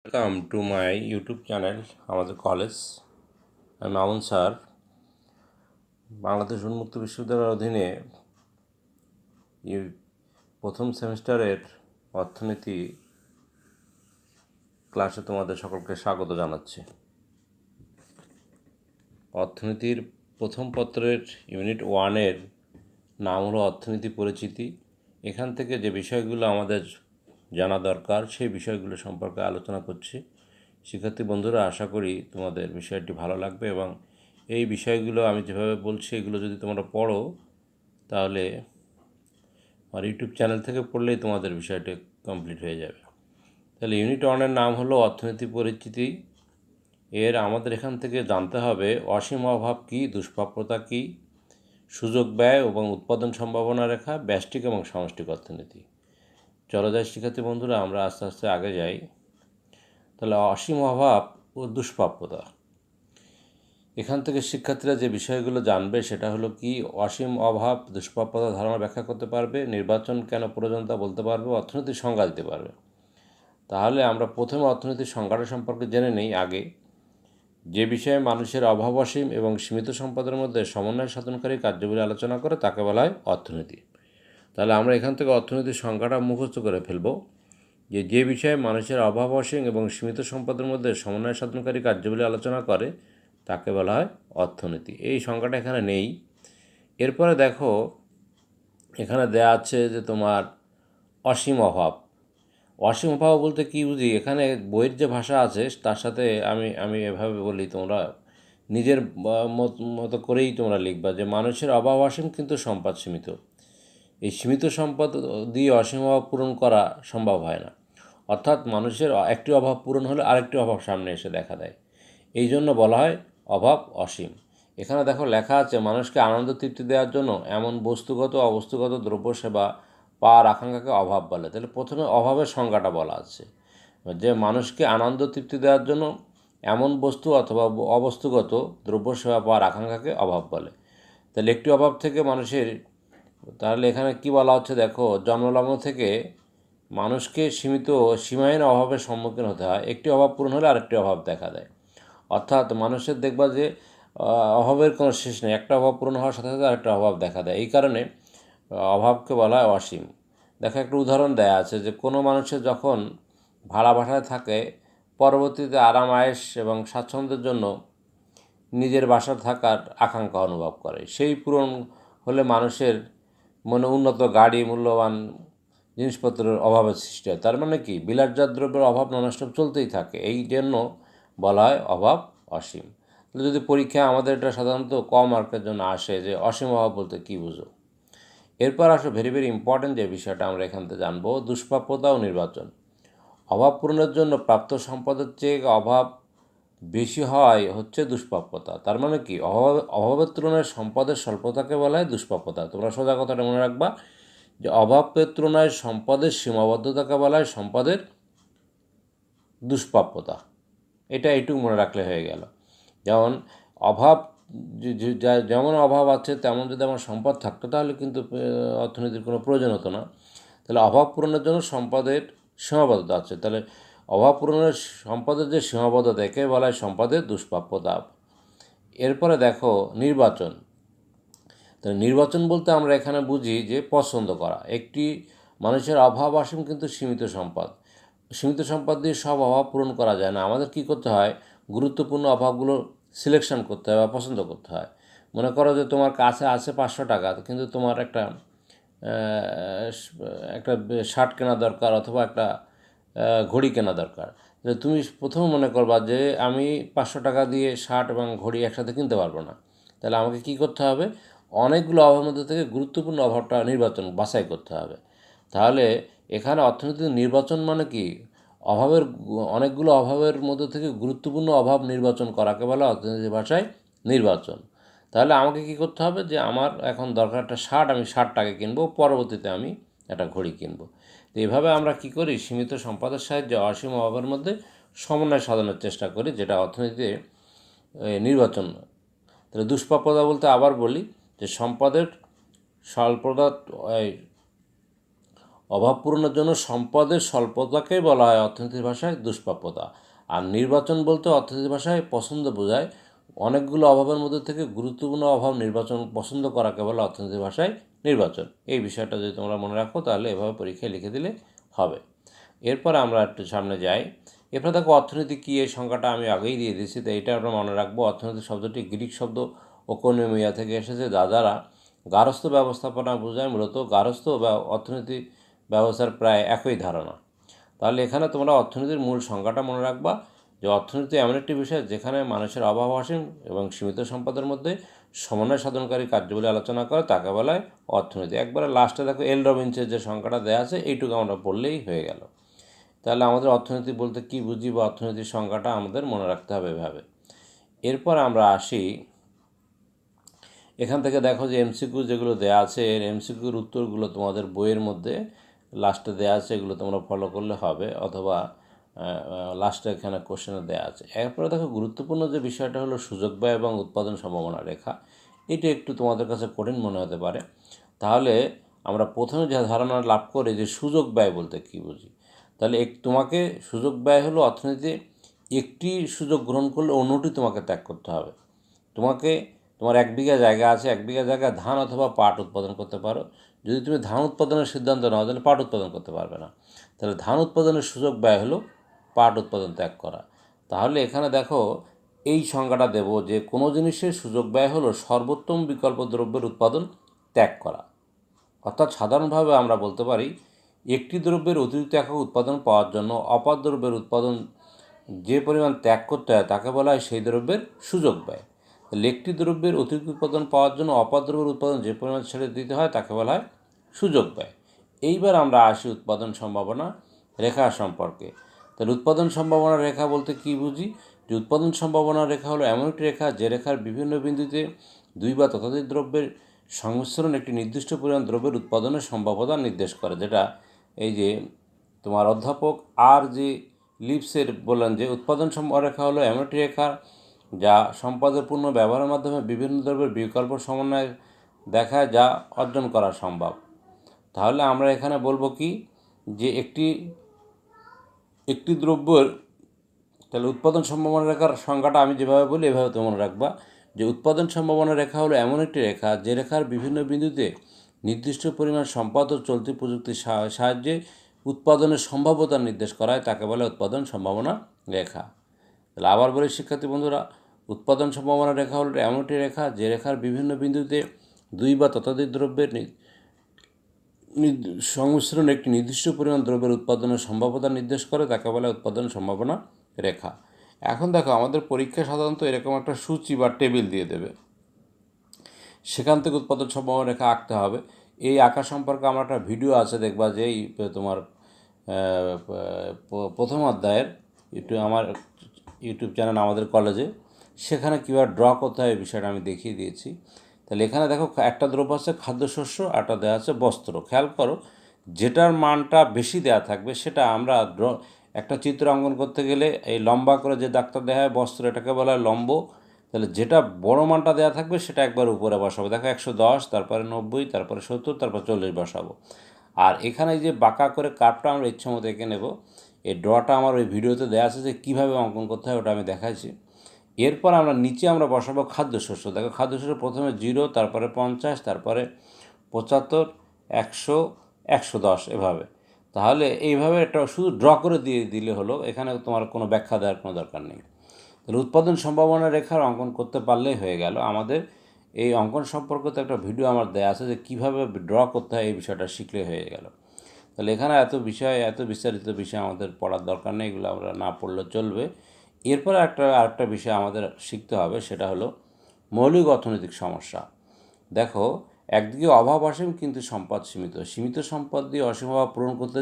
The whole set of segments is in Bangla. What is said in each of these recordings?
Welcome to my YouTube channel আমাদের কলেজ। আমি মামুন স্যার। বাংলাদেশ উন্মুক্ত বিশ্ববিদ্যালয়ের অধীনে প্রথম সেমিস্টারের অর্থনীতি ক্লাসে তোমাদের সকলকে স্বাগত জানাচ্ছি। অর্থনীতির প্রথম পত্রের ইউনিট 1-এর নাম হলো অর্থনীতি পরিচিতি। এখান থেকে যে বিষয়গুলো আমাদের জানা দরকার সেই বিষয়গুলো সম্পর্কে আলোচনা করছি। শিক্ষার্থী বন্ধুরা, আশা করি তোমাদের বিষয়টি ভালো লাগবে এবং এই বিষয়গুলো আমি যেভাবে বলছি এগুলো যদি তোমরা পড়ো তাহলে আমার ইউটিউব চ্যানেল থেকে পড়লেই তোমাদের বিষয়টি কমপ্লিট হয়ে যাবে। তাহলে ইউনিট 1-এর নাম হলো অর্থনীতি পরিচিতি। এর আমাদের এখান থেকে জানতে হবে অসীম অভাব কী, দুষ্প্রাপ্যতা কী, সুযোগ ব্যয় এবং উৎপাদন সম্ভাবনা রেখা, ব্যষ্টিক এবং সমষ্টিক অর্থনীতি। চলো যাই শিক্ষার্থী বন্ধুরা, আমরা আস্তে আস্তে আগে যাই। তাহলে অসীম অভাব ও দুষ্প্রাপ্যতা, এখান থেকে শিক্ষার্থীরা যে বিষয়গুলো জানবে সেটা হলো কি, অসীম অভাব দুষ্প্রাপ্যতা ধারণা ব্যাখ্যা করতে পারবে, নির্বাচন কেন প্রয়োজন তা বলতে পারবে, অর্থনীতির সংজ্ঞা দিতে পারবে। তাহলে আমরা প্রথমে অর্থনীতির সংজ্ঞাটা সম্পর্কে জেনে নেই আগে। যে বিষয়ে মানুষের অভাব অসীম এবং সীমিত সম্পদের মধ্যে সমন্বয় সাধনকারী কার্যবলী আলোচনা করে তাকে বলা হয় অর্থনীতি। তাহলে আমরা এখান থেকে অর্থনীতির সংজ্ঞাটা মুখস্থ করে ফেলব যে বিষয়ে মানুষের অভাব অসীম এবং সীমিত সম্পদের মধ্যে সমন্বয় সাধনকারী কার্যবলী আলোচনা করে তাকে বলা হয় অর্থনীতি। এই সংজ্ঞাটা এখানে নেই। এরপরে দেখো এখানে দেয়া আছে যে তোমার অসীম অভাব। অসীম অভাব বলতে কী বুঝি, এখানে বইয়ের যে ভাষা আছে তার সাথে আমি এভাবে বলি, তোমরা নিজের মতো করেই তোমরা লিখবা যে মানুষের অভাব অসীম কিন্তু সম্পদ সীমিত। এই সীমিত সম্পদ দিয়ে অসীম অভাব পূরণ করা সম্ভব হয় না। অর্থাৎ মানুষের একটি অভাব পূরণ হলে আরেকটি অভাব সামনে এসে দেখা দেয়, এই জন্য বলা হয় অভাব অসীম। এখানে দেখো লেখা আছে মানুষকে আনন্দ তৃপ্তি দেওয়ার জন্য এমন বস্তুগত অবস্তুগত দ্রব্য সেবা পাওয়ার আকাঙ্ক্ষাকে অভাব বলে। তাহলে প্রথমে অভাবের সংজ্ঞাটা বলা আছে যে মানুষকে আনন্দ তৃপ্তি দেওয়ার জন্য এমন বস্তু অথবা অবস্তুগত দ্রব্য সেবা পাওয়ার আকাঙ্ক্ষাকে অভাব বলে। তাহলে একটি অভাব থেকে মানুষের, তাহলে এখানে কি বলা হচ্ছে দেখো, জন্মলগ্ন থেকে মানুষকে সীমাহীন অভাবের সম্মুখীন হতে হয়। একটি অভাব পূরণ হলে আরেকটি অভাব দেখা দেয়। অর্থাৎ মানুষের দেখবা যে অভাবের কোনো শেষ নেই, একটা অভাব পূরণ হওয়ার সাথে সাথে আরেকটা অভাব দেখা দেয়। এই কারণে অভাবকে বলা হয় অসীম। দেখো একটা উদাহরণ দেয়া আছে যে কোনো মানুষের যখন ভাড়া বাসায় থাকে, পরবর্তীতে আরাম আয়েশ এবং স্বাচ্ছন্দ্যের জন্য নিজের বাসায় থাকার আকাঙ্ক্ষা অনুভব করে, সেই পূরণ হলে মানুষের মনে উন্নত গাড়ি, মূল্যবান জিনিসপত্রের অভাবের সৃষ্টি হয়। তার মানে কি, বিলাসজাত দ্রব্যের অভাব ননস্টপ চলতেই থাকে, এই জন্য বলা হয় অভাব অসীম। যদি পরীক্ষায় আমাদের এটা সাধারণত কম মার্কের জন্য আসে যে অসীম অভাব বলতে কী বুঝো। এরপর আসলে ভেরি ইম্পর্ট্যান্ট যে বিষয়টা আমরা এখান থেকে জানবো, দুষ্প্রাপ্যতা ও নির্বাচন। অভাব পূরণের জন্য প্রাপ্ত সম্পদের চেয়ে অভাব বেশি হয় হচ্ছে দুষ্প্রাপ্যতা। তার মানে কি, অভাবের তুলনায় সম্পদের স্বল্পতাকে বলা হয় দুষ্প্রাপ্যতা। তোমরা সোজা কথাটা মনে রাখবা যে অভাবের তুলনায় সম্পদের সীমাবদ্ধতাকে বলা হয় সম্পদের দুষ্প্রাপ্যতা। এটা এইটুকু মনে রাখলে হয়ে গেল। যেমন অভাব, যেমন অভাব আছে তেমন যদি আমার সম্পদ থাকতো তাহলে কিন্তু অর্থনীতির কোনো প্রয়োজন হতো না। তাহলে অভাব পূরণের জন্য সম্পদের সীমাবদ্ধতা আছে। তাহলে অভাব পূরণের সম্পদের যে সীমাবদ্ধতা, একে বলা হয় সম্পদের দুষ্প্রাপ্যতা। এরপরে দেখো নির্বাচন। তাহলে নির্বাচন বলতে আমরা এখানে বুঝি যে পছন্দ করা। একটি মানুষের অভাব অসীম কিন্তু সীমিত সম্পদ। সীমিত সম্পদ দিয়ে সব অভাব পূরণ করা যায় না। আমাদের কী করতে হয়, গুরুত্বপূর্ণ অভাবগুলো সিলেকশন করতে হয় বা পছন্দ করতে হয়। মনে করো যে তোমার কাছে আছে 500 টাকা, কিন্তু তোমার একটা একটা শার্ট কেনা দরকার অথবা একটা ঘড়ি কেনা দরকার। তুমি প্রথমে মনে করবা যে আমি 500 টাকা দিয়ে শার্ট এবং ঘড়ি একসাথে কিনতে পারবো না। তাহলে আমাকে কী করতে হবে, অনেকগুলো অভাবের মধ্যে থেকে গুরুত্বপূর্ণ অভাবটা বাছাই করতে হবে। তাহলে এখানে অর্থনীতির নির্বাচন মানে কি, অনেকগুলো অভাবের মধ্যে থেকে গুরুত্বপূর্ণ অভাব নির্বাচন করাকে বলা অর্থনীতির ভাষায় নির্বাচন। তাহলে আমাকে কী করতে হবে যে আমার এখন দরকার একটা শার্ট, আমি শার্টটাকে কিনবো, পরবর্তীতে আমি একটা ঘড়ি কিনবো। তো এইভাবে আমরা কী করি, সীমিত সম্পদের সাহায্যে অসীম অভাবের মধ্যে সমন্বয় সাধনের চেষ্টা করি, যেটা অর্থনীতিতে নির্বাচন। তাহলে দুষ্প্রাপ্যতা বলতে আবার বলি যে সম্পদের স্বল্পতা, অভাব পূরণের জন্য সম্পদের স্বল্পতাকে বলা হয় অর্থনীতির ভাষায় দুষ্প্রাপ্যতা। আর নির্বাচন বলতে অর্থনীতির ভাষায় পছন্দ বোঝায়। অনেকগুলো অভাবের মধ্যে থেকে গুরুত্বপূর্ণ অভাব নির্বাচন পছন্দ করাকে বলে অর্থনীতির ভাষায় নির্বাচন। এই বিষয়টা যদি তোমরা মনে রাখো তাহলে এভাবে পরীক্ষায় লিখে দিলে হবে। এরপর আমরা একটু সামনে যাই। এরপর দেখো অর্থনীতি কী, এই সংখ্যাটা আমি আগেই দিয়ে দিয়েছি, তো এইটা আমরা মনে রাখবো। অর্থনীতি শব্দটি গ্রিক শব্দ ওকোনমিয়া থেকে এসেছে, যা দ্বারা গার্হস্থ্য ব্যবস্থাপনা বোঝায়। মূলত গার্হস্থ্য বা অর্থনীতি ব্যবস্থার প্রায় একই ধারণা। তাহলে এখানে তোমরা অর্থনীতির মূল সংজ্ঞাটা মনে রাখবা যে অর্থনীতি এমন একটি বিষয় যেখানে মানুষের অভাব অসীম এবং সীমিত সম্পদের মধ্যে সমন্বয় সাধনকারী কার্যগুলি আলোচনা করে, তাকে বলা হয় অর্থনীতি। একবারে লাস্টে দেখো এল রবিনসের যে সংখ্যাটা দেওয়া আছে, এইটুকু আমরা বললেই হয়ে গেল। তাহলে আমাদের অর্থনীতি বলতে কী বুঝি বা অর্থনীতির সংখ্যাটা আমাদের মনে রাখতে হবে এভাবে। এরপর আমরা আসি, এখান থেকে দেখো যে এমসিকিউ যেগুলো দেওয়া আছে, এর এমসিকিউর উত্তরগুলো তোমাদের বইয়ের মধ্যে লাস্টে দেওয়া আছে, এগুলো তোমরা ফলো করলে হবে, অথবা লাস্টে এখানে কোশ্চেনে দেওয়া আছে। এরপরে দেখো গুরুত্বপূর্ণ যে বিষয়টা হলো সুযোগ ব্যয় এবং উৎপাদন সম্ভাবনা রেখা। এটা একটু তোমাদের কাছে কঠিন মনে হতে পারে। তাহলে আমরা প্রথমে যে ধারণা লাভ করি যে সুযোগ ব্যয় বলতে কী বুঝি, তাহলে তোমাকে সুযোগ ব্যয় হলো অর্থনীতিতে একটি সুযোগ গ্রহণ করলে অন্যটি তোমাকে ত্যাগ করতে হবে। তোমার 1 বিঘা জায়গা আছে, 1 বিঘা জায়গায় ধান অথবা পাট উৎপাদন করতে পারো। যদি তুমি ধান উৎপাদনের সিদ্ধান্ত নাও তাহলে পাট উৎপাদন করতে পারবে না। তাহলে ধান উৎপাদনের সুযোগ ব্যয় হলো পাট উৎপাদন ত্যাগ করা। তাহলে এখানে দেখো এই সংজ্ঞাটা দেব যে কোনো জিনিসের সুযোগ ব্যয় হলো সর্বোত্তম বিকল্প দ্রব্যের উৎপাদন ত্যাগ করা। অর্থাৎ সাধারণভাবে আমরা বলতে পারি একটি দ্রব্যের অতিরিক্ত একক উৎপাদন পাওয়ার জন্য অপর দ্রব্যের উৎপাদন যে পরিমাণ ত্যাগ করতে হয় তাকে বলা হয় সেই দ্রব্যের সুযোগ ব্যয়। একটি দ্রব্যের অতিরিক্ত উৎপাদন পাওয়ার জন্য অপর দ্রব্যের উৎপাদন যে পরিমাণ ছেড়ে দিতে হয় তাকে বলা হয় সুযোগ ব্যয়। এইবার আমরা আসি উৎপাদন সম্ভাবনা রেখা সম্পর্কে। তাহলে উৎপাদন সম্ভাবনা রেখা বলতে কী বুঝি, যে উৎপাদন সম্ভাবনা রেখা হলো এমন একটি রেখা যে রেখার বিভিন্ন বিন্দুতে দুই বা ততোধিক দ্রব্যের সংমিশ্রণ একটি নির্দিষ্ট পরিমাণ দ্রব্যের উৎপাদনের সম্ভাব্যতা নির্দেশ করে। যেটা এই যে তোমার অধ্যাপক আর যে লিপসের বললেন যে উৎপাদন রেখা হলো এমন একটি রেখা যা সম্পদের পূর্ণ ব্যবহারের মাধ্যমে বিভিন্ন দ্রব্যের বিকল্প সমন্বয় দেখায় যা অর্জন করা সম্ভব। তাহলে আমরা এখানে বলবো কি যে একটি দ্রব্যের, তাহলে উৎপাদন সম্ভাবনা রেখার সংখ্যাটা আমি যেভাবে বলি এভাবে তো মনে রাখবা যে উৎপাদন সম্ভাবনা রেখা হলো এমন একটি রেখা যে রেখার বিভিন্ন বিন্দুতে নির্দিষ্ট পরিমাণ সম্পদ ও চলতি প্রযুক্তির সাহায্যে উৎপাদনের সম্ভাব্যতা নির্দেশ করা হয়, তাকে বলে উৎপাদন সম্ভাবনা রেখা। তাহলে আবার বলি শিক্ষার্থী বন্ধুরা, উৎপাদন সম্ভাবনা রেখা হলো এমন একটি রেখা যে রেখার বিভিন্ন বিন্দুতে দুই বা ততোধিক দ্রব্যের সংমিশ্রণ একটি নির্দিষ্ট পরিমাণ দ্রব্যের উৎপাদনের সম্ভাব্যতা নির্দেশ করে, তাকে বলে উৎপাদন সম্ভাবনা রেখা। এখন দেখো আমাদের পরীক্ষা সাধারণত এরকম একটা সূচি বা টেবিল দিয়ে দেবে, সেখান থেকে উৎপাদন সম্ভাবনা রেখা আঁকতে হবে। এই আঁকা সম্পর্কে আমার একটা ভিডিও আছে, দেখবা যে এই তোমার প্রথম অধ্যায়ের আমার ইউটিউব চ্যানেল আমাদের কলেজে, সেখানে কীভাবে ড্র করতে হয় এই বিষয়টা আমি দেখিয়ে দিয়েছি। তাহলে এখানে দেখো একটা দ্রব্য আছে খাদ্যশস্য, একটা দেওয়া আছে বস্ত্র। খেয়াল করো যেটার মানটা বেশি দেওয়া থাকবে সেটা আমরা একটা চিত্র অঙ্কন করতে গেলে এই লম্বা করে যে দাগটা দেওয়া হয় বস্ত্র, এটাকে বলা হয় লম্ব। তাহলে যেটা বড় মানটা দেওয়া থাকবে সেটা একবার উপরে বসাবো। দেখো 110, তারপরে 90, তারপরে 70, তারপর 40 বসাবো। আর এখানে যে বাঁকা করে কার্ভটা আমরা ইচ্ছা মতো এঁকে নেব। এই ড্রটা আমার ওই ভিডিওতে দেওয়া আছে যে কীভাবে অঙ্কন করতে হয়, ওটা আমি দেখাচ্ছি। এরপর আমরা নিচে আমরা বসাবো খাদ্যশস্য। দেখো খাদ্যশস্য প্রথমে 0, তারপরে 50, তারপরে 75, 100, 110 এভাবে। তাহলে এইভাবে একটা শুধু ড্র করে দিয়ে দিলে হলো, এখানে তোমার কোনো ব্যাখ্যা দেওয়ার কোনো দরকার নেই। তাহলে উৎপাদন সম্ভাবনা রেখার অঙ্কন করতে পারলেই হয়ে গেল। আমাদের এই অঙ্কন সম্পর্কিত একটা ভিডিও আমার দেওয়া আছে যে কীভাবে ড্র করতে হয়, এই বিষয়টা শিখলে হয়ে গেল। তাহলে এখানে এত বিস্তারিত বিষয় আমাদের পড়ার দরকার নেই, এগুলো আমরা না পড়লে চলবে। এরপর আরেকটা বিষয় আমাদের শিখতে হবে, সেটা হলো মৌলিক অর্থনৈতিক সমস্যা। দেখো একদিকে অভাব অসীম কিন্তু সম্পদ সীমিত সম্পদ দিয়ে অসীম অভাব পূরণ করতে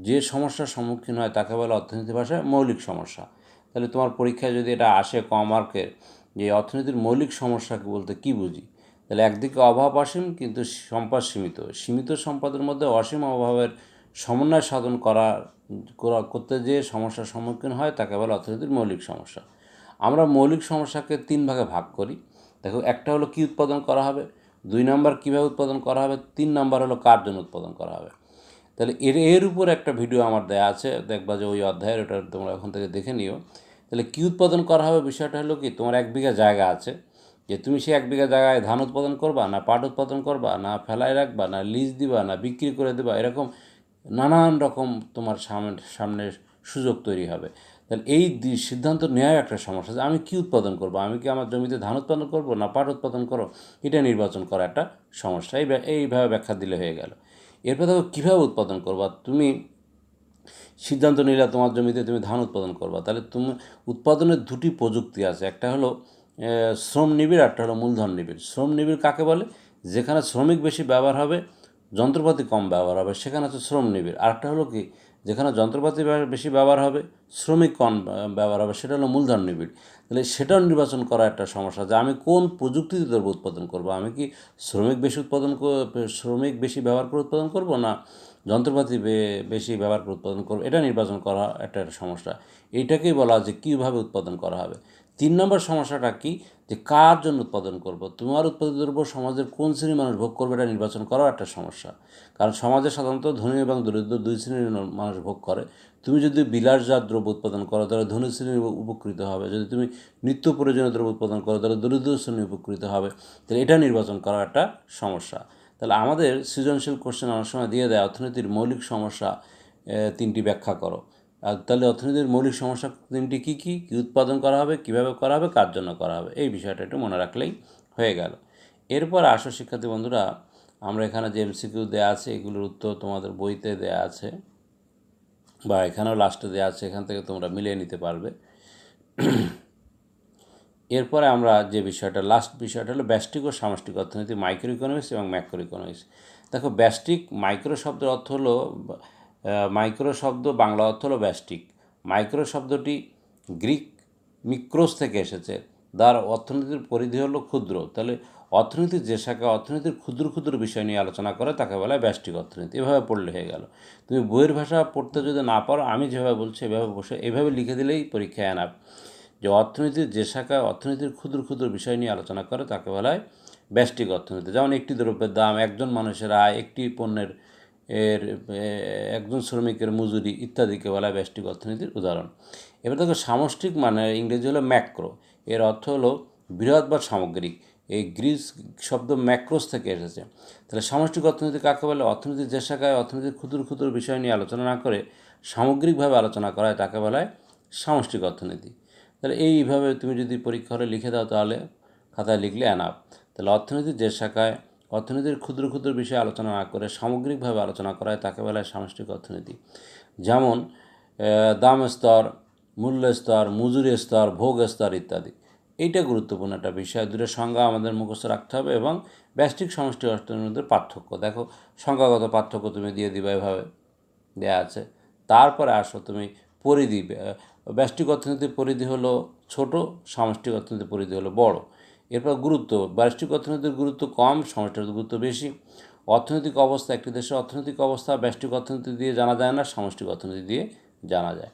যে সমস্যার সম্মুখীন হয় তাকে বলে অর্থনীতি ভাষায় মৌলিক সমস্যা। তাহলে তোমার পরীক্ষায় যদি এটা আসে কম মার্কের, যে অর্থনীতির মৌলিক সমস্যাকে বলতে কী বুঝি, তাহলে একদিকে অভাব অসীম কিন্তু সম্পদ সীমিত সম্পদের মধ্যে অসীম অভাবের সমন্বয় সাধন করতে যে সমস্যার সম্মুখীন হয় তাকে বলে অর্থনীতির মৌলিক সমস্যা। আমরা মৌলিক সমস্যাকে 3 ভাগে ভাগ করি। দেখো একটা হলো কী উৎপাদন করা হবে, 2 নম্বর কীভাবে উৎপাদন করা হবে, 3 নম্বর হলো কার জন্য উৎপাদন করা হবে। তাহলে এর উপর একটা ভিডিও আমার দেয়া আছে, দেখবা যে ওই অধ্যায়ের, ওটা তোমরা ওখান থেকে দেখে নিও। তাহলে কী উৎপাদন করা হবে, বিষয়টা হলো কি, তোমার 1 বিঘা জায়গা আছে, যে তুমি সেই 1 বিঘা জায়গায় ধান উৎপাদন করবা, না পাট উৎপাদন করবা, না ফেলায় রাখবা, না লিজ দিবা, না বিক্রি করে দেবা, এরকম নানান রকম তোমার সামনে সুযোগ তৈরি হবে। তাহলে এই সিদ্ধান্ত নেওয়ার একটা সমস্যা, যে আমি কী উৎপাদন করব, আমি কি আমার জমিতে ধান উৎপাদন করব না পাট উৎপাদন করো, এটা নির্বাচন করা একটা সমস্যা। এইভাবে ব্যাখ্যা দিলে হয়ে গেল। এরপর দেখো কীভাবে উৎপাদন করবা। তুমি সিদ্ধান্ত নিলে তোমার জমিতে তুমি ধান উৎপাদন করবা, তাহলে তুমি উৎপাদনের দুটি প্রযুক্তি আছে, একটা হলো শ্রম নিবিড়, একটা হলো মূলধন নিবিড়। শ্রম নিবিড় কাকে বলে, যেখানে শ্রমিক বেশি ব্যবহার হবে, যন্ত্রপাতি কম ব্যবহার হবে, সেখানে হচ্ছে শ্রম নিবিড়। আরেকটা হলো কি, যেখানে যন্ত্রপাতি বেশি ব্যবহার হবে, শ্রমিক কম ব্যবহার হবে, সেটা হলো মূলধন নিবিড়। তাহলে সেটাও নির্বাচন করা একটা সমস্যা, যে আমি কোন প্রযুক্তিতে দ্রব্য উৎপাদন করব। আমি কি শ্রমিক বেশি ব্যবহার করে উৎপাদন করব, না যন্ত্রপাতি বেশি ব্যবহার করে উৎপাদন করব, এটা নির্বাচন করা একটা সমস্যা। এইটাকেই বলা হয় যে কীভাবে উৎপাদন করা হবে। 3 নম্বর সমস্যাটা কি, যে কার জন্য উৎপাদন করব। তোমার উৎপাদিত দ্রব্য সমাজের কোন শ্রেণীর মানুষ ভোগ করবে, এটা নির্বাচন করাও একটা সমস্যা। কারণ সমাজে সাধারণত ধনী এবং দরিদ্র 2 শ্রেণীর মানুষ ভোগ করে। তুমি যদি বিলাসজাত দ্রব্য উৎপাদন করো, তাহলে ধনী শ্রেণী উপকৃত হবে। যদি তুমি নিত্য প্রয়োজনীয় দ্রব্য উৎপাদন করো, তাহলে দরিদ্র শ্রেণী উপকৃত হবে। তাহলে এটা নির্বাচন করা একটা সমস্যা। তাহলে আমাদের সৃজনশীল কোশ্চেন অনেক সময় দিয়ে দেয়, অর্থনীতির মৌলিক সমস্যা 3টি ব্যাখ্যা করো। আর তাহলে অর্থনীতির মৌলিক সমস্যা 3টি কী কী, কী উৎপাদন করা হবে, কীভাবে করা হবে, কার জন্য করা হবে, এই বিষয়টা একটু মনে রাখলেই হয়ে গেল। এরপর আসো শিক্ষার্থী বন্ধুরা, আমরা এখানে যে এমসিকিউ দেওয়া আছে, এগুলোর উত্তর তোমাদের বইতে দেওয়া আছে, বা এখানেও লাস্টে দেওয়া আছে, এখান থেকে তোমরা মিলিয়ে নিতে পারবে। এরপরে আমরা যে বিষয়টা, লাস্ট বিষয়টা হলো ব্যষ্টিক ও সামষ্টিক অর্থনীতি, মাইক্রো ইকোনমিক্স এবং ম্যাক্রো ইকোনমিক্স। দেখো ব্যষ্টিক, মাইক্রো শব্দের অর্থ হলো, মাইক্রো শব্দ বাংলা অর্থ হলো ব্যষ্টিক। মাইক্রো শব্দটি গ্রিক মিক্রোস থেকে এসেছে, যার অর্থনীতির পরিধি হলো ক্ষুদ্র। তাহলে অর্থনীতির যে শাখা অর্থনীতির ক্ষুদ্র ক্ষুদ্র বিষয় নিয়ে আলোচনা করে, তাকে বলা হয় ব্যষ্টিক অর্থনীতি। এভাবে পড়লে হয়ে গেল। তুমি বইয়ের ভাষা পড়তে যদি না পারো, আমি যেভাবে বলছি এভাবে বসে এভাবে লিখে দিলেই পরীক্ষায় আনা, যে অর্থনীতির যে শাখায় অর্থনীতির ক্ষুদ্র ক্ষুদ্র বিষয় নিয়ে আলোচনা করে, তাকে বলা হয় ব্যষ্টিক অর্থনীতি। যেমন একটি দ্রব্যের দাম, একজন মানুষের আয়, একটি পণ্যের একজন শ্রমিকের মজুরি ইত্যাদিকে বলা হয় ব্যষ্টিক অর্থনীতির উদাহরণ। এবার দেখো সামষ্টিক মানে ইংরেজি হলো ম্যাক্রো, এর অর্থ হলো বৃহৎ বা সামগ্রিক। এই গ্রিস শব্দ ম্যাক্রোস থেকে এসেছে। তাহলে সামষ্টিক অর্থনীতি কাকে বলে, অর্থনীতির যে শাখায় অর্থনীতির ক্ষুদ্র ক্ষুদ্র বিষয় নিয়ে আলোচনা না করে সামগ্রিকভাবে আলোচনা করা হয়, তাকে বলা হয় সামষ্টিক অর্থনীতি। তাহলে এইভাবে তুমি যদি পরীক্ষা হলে লিখে দাও, তাহলে খাতায় লিখলে অ্যানাফ। তাহলে অর্থনীতির যে শাখায় অর্থনীতির ক্ষুদ্র ক্ষুদ্র বিষয়ে আলোচনা না করে সামগ্রিকভাবে আলোচনা করা হয়, তাকে বলা হয় সামষ্টিক অর্থনীতি। যেমন দাম স্তর, মূল্য স্তর, মজুরি স্তর, ভোগ স্তর ইত্যাদি। এইটা গুরুত্বপূর্ণ একটা বিষয়। দুটোর সংজ্ঞা আমাদের মুখস্থ রাখতে হবে, এবং ব্যষ্টিক সমষ্টি অর্থনীতির মধ্যে পার্থক্য দেখো, সংজ্ঞাগত পার্থক্য তুমি দিয়ে দিবা, এভাবে দেওয়া আছে। তারপরে আসো তুমি পরিধি, ব্যষ্টিক অর্থনীতির পরিধি হলো ছোট, সামষ্টিক অর্থনীতির পরিধি হলো বড়। এরপর গুরুত্ব, ব্যষ্টিক অর্থনীতির গুরুত্ব কম, সামষ্টিক গুরুত্ব বেশি। অর্থনৈতিক অবস্থা, একটি দেশের অর্থনৈতিক অবস্থা ব্যষ্টিক অর্থনীতি দিয়ে জানা যায় না, সামষ্টিক অর্থনীতি দিয়ে জানা যায়।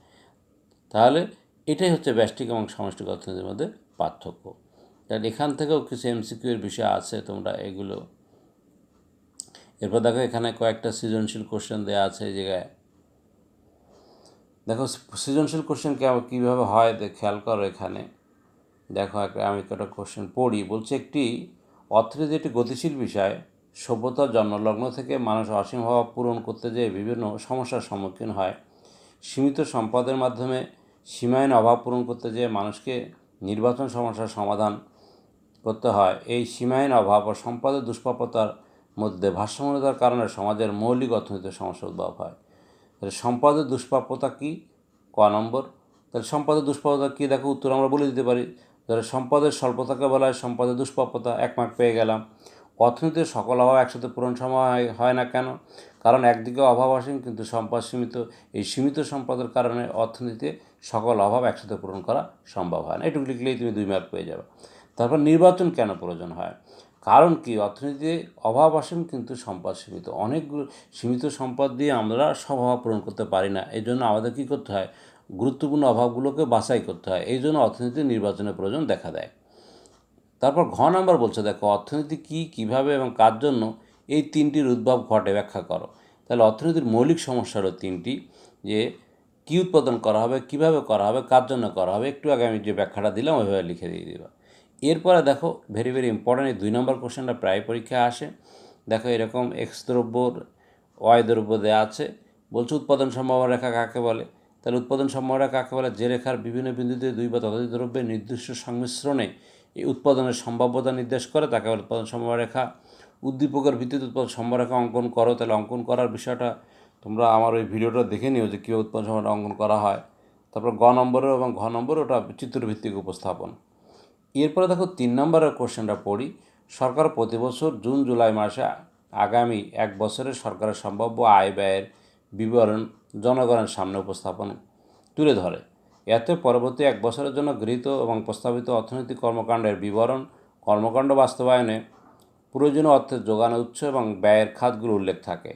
তাহলে এটাই হচ্ছে ব্যষ্টিক এবং সামষ্টিক অর্থনীতির মধ্যে পার্থক্য। তাহলে এখান থেকেও কিছু এমসিকিউ এর বিষয় আছে, তোমরা এগুলো। এরপর দেখো এখানে কয়েকটা সৃজনশীল কোশ্চেন দেওয়া আছে এই জায়গায়। দেখো সৃজনশীল কোশ্চেন কীভাবে হয় খেয়াল করো। এখানে দেখো আমি একটা কোশ্চেন পড়ি, বলছে একটি অর্থনীতি একটি গতিশীল বিষয়। সভ্যতার জন্মলগ্ন থেকে মানুষ অসীম হওয়া পূরণ করতে যেয়ে বিভিন্ন সমস্যার সম্মুখীন হয়। সীমিত সম্পদের মাধ্যমে সীমাহীন অভাব পূরণ করতে যেয়ে মানুষকে নির্বাচন সমস্যার সমাধান করতে হয়। এই সীমাহীন অভাব ও সম্পদের দুষ্প্রাপ্যতার মধ্যে ভারসাম্যহীনতার কারণে সমাজের মৌলিক অর্থনৈতিক সমস্যা উদ্ভব হয়। তাহলে সম্পদের দুষ্প্রাপ্যতা কী, ক নম্বর। তাহলে সম্পদের দুষ্প্রাপ্যতা কী, দেখো উত্তর আমরা বলে দিতে পারি। তাহলে সম্পদের স্বল্পতাকে বলা হয় সম্পদের দুষ্প্রাপ্যতা, 1 মার্ক পেয়ে গেলাম। অর্থনীতির সকল অভাব একসাথে পূরণ সময় হয় না কেন, কারণ একদিকে অভাব অসীম কিন্তু সম্পদ সীমিত। এই সীমিত সম্পদের কারণে অর্থনীতিতে সকল অভাব একসাথে পূরণ করা সম্ভব হয় না। এটুকু লিখলেই তুমি 2 মার্ক পেয়ে যাবে। তারপর নির্বাচন কেন প্রয়োজন হয়, কারণ কি অর্থনীতিতে অভাব অসীম কিন্তু সম্পদ সীমিত। অনেকগুলো সীমিত সম্পদ দিয়ে আমরা সব অভাব পূরণ করতে পারি না, এই জন্য আমাদের কী করতে হয়, গুরুত্বপূর্ণ অভাবগুলোকে বাছাই করতে হয়। এই জন্য অর্থনীতি নির্বাচনের প্রয়োজন দেখা দেয়। তারপর ঘ নাম্বার বলছে, দেখো অর্থনীতি কী, কীভাবে এবং কার জন্য এই 3টির উদ্ভব ঘটে ব্যাখ্যা করো। তাহলে অর্থনীতির মৌলিক সমস্যা হলো তিনটি, যে কী উৎপাদন করা হবে, কিভাবে করা হবে, কার জন্য করা হবে। একটু আগে আমি যে ব্যাখ্যাটা দিলাম ওইভাবে লিখে দিয়ে দিবা। এরপরে দেখো ভেরি ভেরি ইম্পর্ট্যান্ট এই 2 নম্বর কোশ্চেনটা প্রায় পরীক্ষায় আসে। দেখো এরকম এক্স দ্রব্যর ওয়াই দ্রব্য দেওয়া আছে, বলছে উৎপাদন সম্ভাবনা রেখা কাকে বলে। তাহলে উৎপাদন সম্ভাবনা রেখা কাকে বলে? যে রেখার বিভিন্ন বিন্দুতে দুই বা ততোধিক দ্রব্যের নির্দিষ্ট সংমিশ্রণে এই উৎপাদনের সম্ভাব্যতা নির্দেশ করে তাকে বলে উৎপাদন সম্ভাবনা রেখা। উদ্দীপকের ভিত্তিতে উৎপাদন সম্ভাবনা রেখা অঙ্কন করো। তাহলে অঙ্কন করার বিষয়টা তোমরা আমার ওই ভিডিওটা দেখে নিও যে কীভাবে উৎপাদন সম্ভাবনা অঙ্কন করা হয়। তারপর গ নম্বরের এবং ঘ নম্বর ওটা চিত্রভিত্তিক উপস্থাপন। এরপরে দেখো 3 নম্বরের কোশ্চেনটা পড়ি। সরকার প্রতি বছর জুন জুলাই মাসে আগামী 1 বছরের সরকারের সম্ভাব্য আয় ব্যয়ের বিবরণ জনগণের সামনে উপস্থাপন তুলে ধরে। এতে পরবর্তী 1 বছরের জন্য গৃহীত এবং প্রস্তাবিত অর্থনৈতিক কর্মকাণ্ডের বিবরণ, কর্মকাণ্ড বাস্তবায়নে প্রয়োজনীয় অর্থের যোগানের উৎস এবং ব্যয়ের খাতগুলো উল্লেখ থাকে।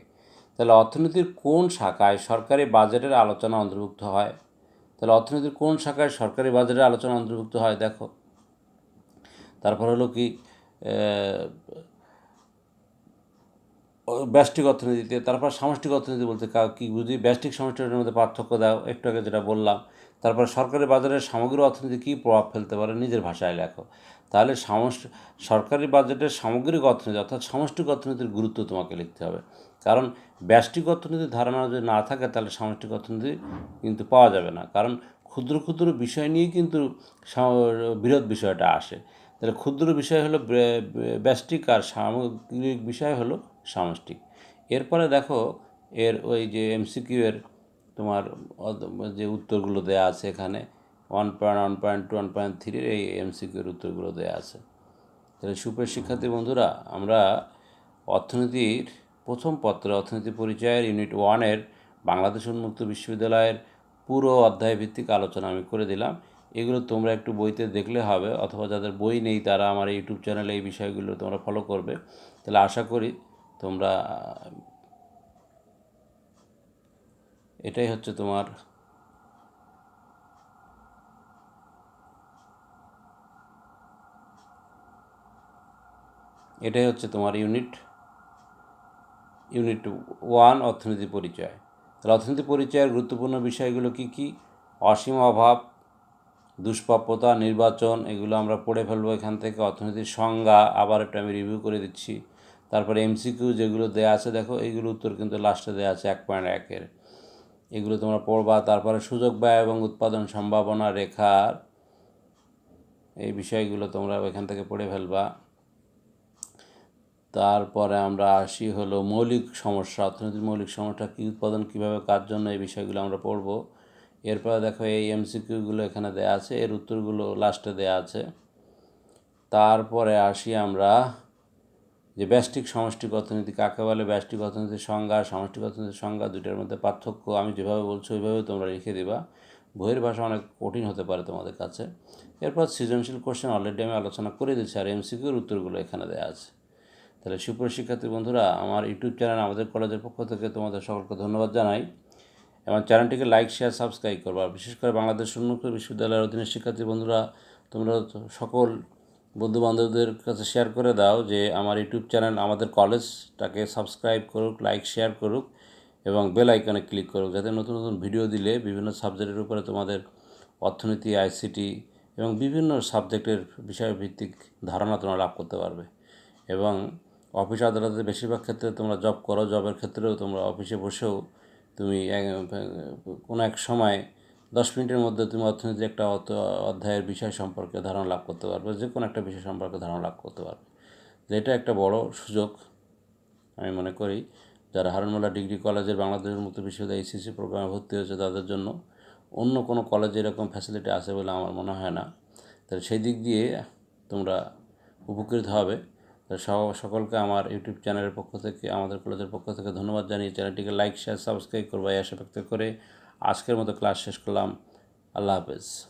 তাহলে অর্থনীতির কোন শাখায় সরকারি বাজেটের আলোচনা অন্তর্ভুক্ত হয়? তাহলে অর্থনীতির কোন শাখায় সরকারি বাজেটের আলোচনা অন্তর্ভুক্ত হয়? দেখো তারপর হলো কি ব্যষ্টিক অর্থনীতিতে। তারপর সামষ্টিক অর্থনীতি বলতে কী বুঝি? ব্যষ্টিক সমষ্টির মধ্যে পার্থক্য দাও, একটু আগে যেটা বললাম। তারপর সরকারি বাজারের সামগ্রিক অর্থনীতি কী প্রভাব ফেলতে পারে, নিজের ভাষায় লেখো। তাহলে সরকারি বাজেটের সামগ্রিক অর্থনীতি অর্থাৎ সামষ্টিক অর্থনীতির গুরুত্ব তোমাকে লিখতে হবে। কারণ ব্যষ্টিক অর্থনীতির ধারণা যদি না থাকে তাহলে সামষ্টিক অর্থনীতি কিন্তু পাওয়া যাবে না। কারণ ক্ষুদ্র ক্ষুদ্র বিষয় নিয়েই কিন্তু বৃহৎ বিষয়টা আসে। তাহলে ক্ষুদ্র বিষয় হলো ব্যষ্টিক আর সামগ্রিক বিষয় হলো সামষ্টিক। এরপরে দেখো এর ওই যে এমসিকিউ এর তোমার যে উত্তরগুলো দেওয়া আছে এখানে 1.1.2 1.3 এই এমসিকিউর উত্তরগুলো দেওয়া আছে। তাহলে সুপ্রিয় শিক্ষার্থী বন্ধুরা, আমরা অর্থনীতির প্রথম পত্রে অর্থনীতি পরিচয়ের ইউনিট 1-এর বাংলাদেশ উন্মুক্ত বিশ্ববিদ্যালয়ের পুরো অধ্যায় ভিত্তিক আলোচনা আমি করে দিলাম। এগুলো তোমরা একটু বইতে দেখলে হবে, অথবা যাদের বই নেই তারা আমার ইউটিউব চ্যানেলে এই বিষয়গুলো তোমরা ফলো করবে। তাহলে আশা করি তোমরা এটাই হচ্ছে তোমার ইউনিট 1 অর্থনীতি পরিচয়। তাহলে অর্থনীতি পরিচয়ের গুরুত্বপূর্ণ বিষয়গুলো কী কী? অসীম অভাব, দুষ্প্রাপ্যতা, নির্বাচন, এগুলো আমরা পড়ে ফেলবো এখান থেকে। অর্থনীতির সংজ্ঞা আবার একটু আমি রিভিউ করে দিচ্ছি। তারপরে এমসিকিউ যেগুলো দেওয়া আছে দেখো এইগুলো উত্তর কিন্তু লাস্টে দেওয়া আছে 1.1-এর, এগুলো তোমরা পড়বা। তারপরে সুযোগ ব্যয় এবং উৎপাদন সম্ভাবনা রেখার এই বিষয়গুলো তোমরা এখান থেকে পড়ে ফেলবা। তারপরে আমরা আসি হলো মৌলিক সমস্যা, অর্থনীতির মৌলিক সমস্যা কী, উৎপাদন কীভাবে, কার জন্য, এই বিষয়গুলো আমরা পড়ব। এরপরে দেখো এই এমসিকিউগুলো এখানে দেওয়া আছে, এর উত্তরগুলো লাস্টে দেওয়া আছে। তারপরে আসি আমরা যে ব্যষ্টিক সমষ্টিক অর্থনীতি কাকে বলে, ব্যষ্টিক অর্থনীতির সংজ্ঞা, সমষ্টিক অর্থনীতির সংজ্ঞা, দুইটার মধ্যে পার্থক্য আমি যেভাবে বলছি ওইভাবে তোমরা লিখে দিবা। বইয়ের ভাষা অনেক কঠিন হতে পারে তোমাদের কাছে। এরপর সৃজনশীল কোশ্চেন অলরেডি আমি আলোচনা করে দিচ্ছি, আর এমসিকিউর উত্তরগুলো এখানে দেওয়া আছে। তাহলে সুপ্রিয় শিক্ষার্থী বন্ধুরা, আমার ইউটিউব চ্যানেল আমাদের কলেজের পক্ষ থেকে তোমাদের সকলকে ধন্যবাদ জানাই, এবং চ্যানেলটিকে লাইক, শেয়ার, সাবস্ক্রাইব করবা। বিশেষ করে বাংলাদেশ উন্মুক্ত বিশ্ববিদ্যালয়ের অধীনে শিক্ষার্থী বন্ধুরা, তোমরা সকল বন্ধুবান্ধবদের কাছে শেয়ার করে দাও যে আমার ইউটিউব চ্যানেল, আমাদের কলেজটাকে সাবস্ক্রাইব করুক, লাইক, শেয়ার করুক এবং বেল আইকনে ক্লিক করুক, যাতে নতুন নতুন ভিডিও দিলে বিভিন্ন সাবজেক্টের উপরে তোমাদের অর্থনীতি, আইসিটি এবং বিভিন্ন সাবজেক্টের বিষয়ভিত্তিক ধারণা তোমরা লাভ করতে পারবে। এবং অফিস আদালতে বেশিরভাগ ক্ষেত্রে তোমরা জব করো, জবের ক্ষেত্রেও তোমরা অফিসে বসেও তুমি কোনো এক সময় 10 মিনিটের মধ্যে তুমি অর্থনীতির একটা অধ্যায়ের বিষয় সম্পর্কে ধারণা লাভ করতে পারবে, যে কোনো একটা বিষয় সম্পর্কে ধারণা লাভ করতে পারবে। এটা একটা বড় সুযোগ আমি মনে করি যারা হারুনমাল্লা ডিগ্রি কলেজের বাংলাদেশ উন্মুক্ত বিশ্ববিদ্যালয় এইচএসসি প্রোগ্রামে ভর্তি হয়েছে তাদের জন্য। অন্য কোনো কলেজে এরকম ফ্যাসিলিটি আছে বলে আমার মনে হয় না। তাহলে সেই দিক দিয়ে তোমরা উপকৃত হবে। সকলকে আমার ইউটিউব চ্যানেলের পক্ষ থেকে, আমাদের কলেজের পক্ষ থেকে ধন্যবাদ জানিয়ে চ্যানেলটিকে লাইক, শেয়ার, সাবস্ক্রাইব করবা এই আশা ব্যক্ত করে আজকের মতো ক্লাস শেষ করলাম। আল্লাহ হাফেজ।